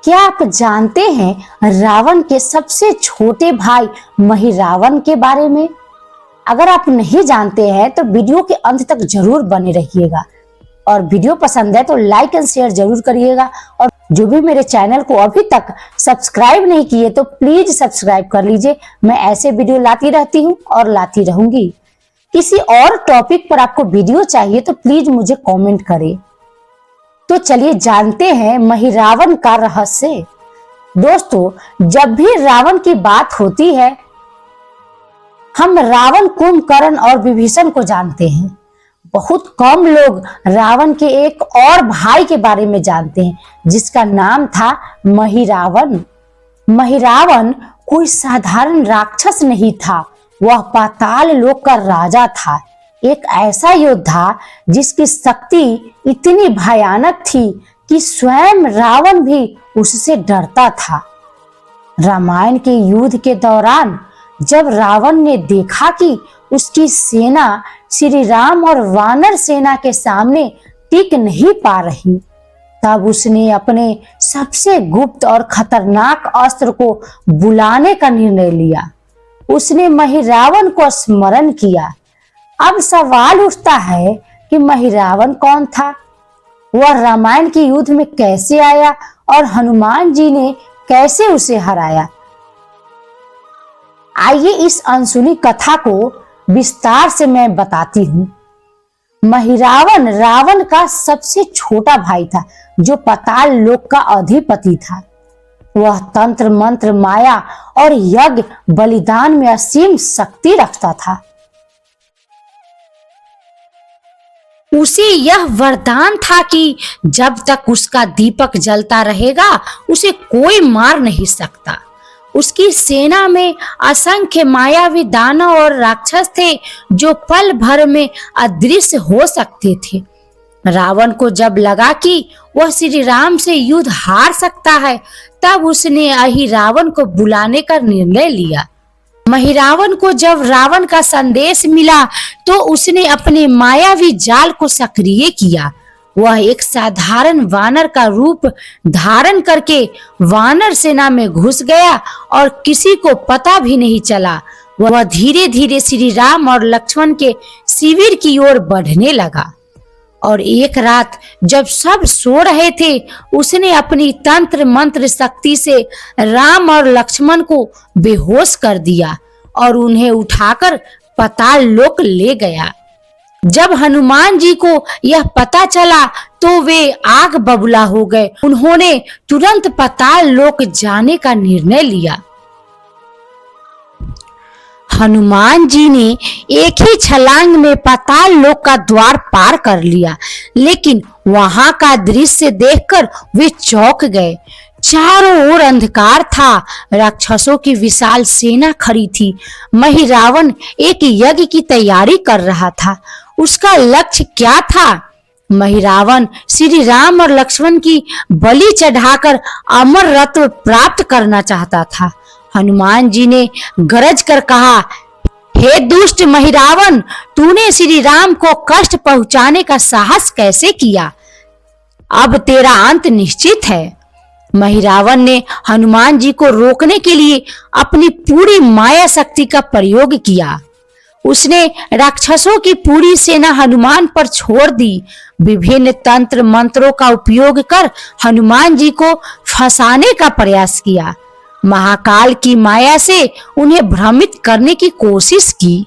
क्या आप जानते हैं रावण के सबसे छोटे भाई महिरावण के बारे में? अगर आप नहीं जानते हैं तो वीडियो के अंत तक जरूर बने रहिएगा और वीडियो पसंद है तो लाइक एंड शेयर जरूर करिएगा। और जो भी मेरे चैनल को अभी तक सब्सक्राइब नहीं किए तो प्लीज सब्सक्राइब कर लीजिए। मैं ऐसे वीडियो लाती रहती हूँ और लाती रहूंगी। किसी और टॉपिक पर आपको वीडियो चाहिए तो प्लीज मुझे कमेंट करें। तो चलिए जानते हैं महिरावण का रहस्य। दोस्तों, जब भी रावण की बात होती है हम रावण, कुंभकर्ण और विभीषण को जानते हैं। बहुत कम लोग रावण के एक और भाई के बारे में जानते हैं जिसका नाम था महिरावण। महिरावण कोई साधारण राक्षस नहीं था, वह पाताल लोक का राजा था। एक ऐसा योद्धा जिसकी शक्ति इतनी भयानक थी कि स्वयं रावण भी उससे डरता था। रामायण के युद्ध के दौरान जब रावण ने देखा कि उसकी सेना श्री राम और वानर सेना के सामने टिक नहीं पा रही, तब उसने अपने सबसे गुप्त और खतरनाक अस्त्र को बुलाने का निर्णय लिया। उसने महिरावण को स्मरण किया। अब सवाल उठता है कि महिरावण कौन था? वह रामायण के युद्ध में कैसे आया और हनुमान जी ने कैसे उसे हराया? आइए इस अनसुनी कथा को विस्तार से मैं बताती हूँ। महिरावण रावण का सबसे छोटा भाई था जो पाताल लोक का अधिपति था। वह तंत्र मंत्र, माया और यज्ञ बलिदान में असीम शक्ति रखता था। उसे यह वरदान था कि जब तक उसका दीपक जलता रहेगा उसे कोई मार नहीं सकता। उसकी सेना में असंख्य मायावी दानव और राक्षस थे जो पल भर में अदृश्य हो सकते थे। रावण को जब लगा कि वह श्री राम से युद्ध हार सकता है, तब उसने अहिरावण को बुलाने का निर्णय लिया। महिरावण को जब रावण का संदेश मिला तो उसने अपने मायावी जाल को सक्रिय किया। वह एक साधारण वानर का रूप धारण करके वानर सेना में घुस गया और किसी को पता भी नहीं चला। वह धीरे धीरे श्री राम और लक्ष्मण के शिविर की ओर बढ़ने लगा। और एक रात जब सब सो रहे थे, उसने अपनी तंत्र मंत्र शक्ति से राम और लक्ष्मण को बेहोश कर दिया और उन्हें उठाकर पाताल लोक ले गया। जब हनुमान जी को यह पता चला तो वे आग बबूला हो गए। उन्होंने तुरंत पाताल लोक जाने का निर्णय लिया। हनुमान जी ने एक ही छलांग में पाताल लोक का द्वार पार कर लिया, लेकिन वहां का दृश्य देखकर वे चौंक गए। चारों ओर अंधकार था, राक्षसों की विशाल सेना खड़ी थी। महिरावण एक यज्ञ की तैयारी कर रहा था। उसका लक्ष्य क्या था? महिरावण श्री राम और लक्ष्मण की बलि चढ़ाकर अमर रत्न प्राप्त करना चाहता था। हनुमान जी ने गरज कर कहा, हे दुष्ट महिरावण, तूने श्री राम को कष्ट पहुंचाने का साहस कैसे किया? अब तेरा अंत निश्चित है। महिरावण ने हनुमान जी को रोकने के लिए अपनी पूरी माया शक्ति का प्रयोग किया। उसने राक्षसों की पूरी सेना हनुमान पर छोड़ दी। विभिन्न तंत्र मंत्रों का उपयोग कर हनुमान जी को फंसाने का प्रयास किया। महाकाल की माया से उन्हें भ्रमित करने की कोशिश की,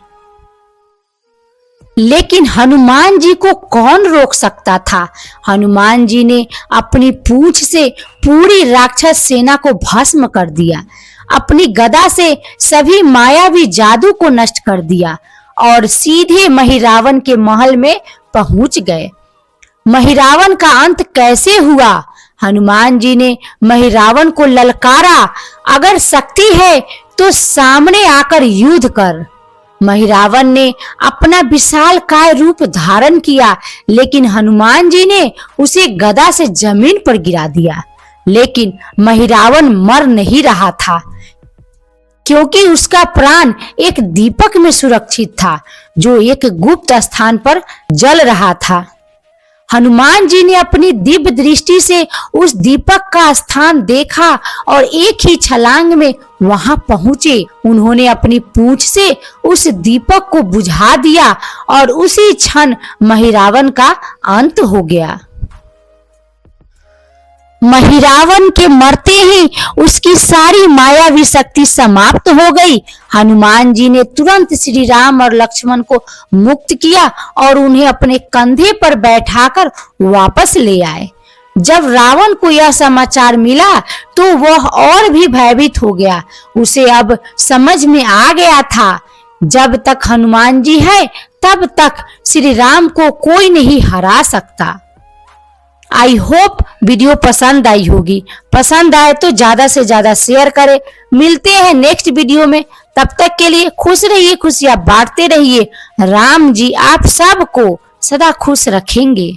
लेकिन हनुमान जी को कौन रोक सकता था? हनुमान जी ने अपनी पूंछ से पूरी राक्षस सेना को भस्म कर दिया। अपनी गदा से सभी मायावी जादू को नष्ट कर दिया और सीधे महिरावण के महल में पहुंच गए। महिरावण का अंत कैसे हुआ? हनुमान जी ने महिरावण को ललकारा, अगर शक्ति है तो सामने आकर युद्ध कर। महिरावण ने अपना विशाल काय रूप धारण किया, लेकिन हनुमान जी ने उसे गदा से जमीन पर गिरा दिया। लेकिन महिरावण मर नहीं रहा था, क्योंकि उसका प्राण एक दीपक में सुरक्षित था जो एक गुप्त स्थान पर जल रहा था। हनुमान जी ने अपनी दिव्य दृष्टि से उस दीपक का स्थान देखा और एक ही छलांग में वहां पहुंचे। उन्होंने अपनी पूंछ से उस दीपक को बुझा दिया और उसी क्षण महिरावन का अंत हो गया। महिरावन के मरते ही उसकी सारी मायावी शक्ति समाप्त हो गई। हनुमान जी ने तुरंत श्री राम और लक्ष्मण को मुक्त किया और उन्हें अपने कंधे पर बैठाकर वापस ले आए। जब रावण को यह समाचार मिला तो वह और भी भयभीत हो गया। उसे अब समझ में आ गया था, जब तक हनुमान जी है तब तक श्री राम को कोई नहीं हरा सकता। आई होप वीडियो पसंद आई होगी। पसंद आए तो ज्यादा से ज्यादा शेयर करें। मिलते हैं नेक्स्ट वीडियो में, तब तक के लिए खुश रहिए, खुशियां बांटते रहिए। राम जी आप सबको सदा खुश रखेंगे।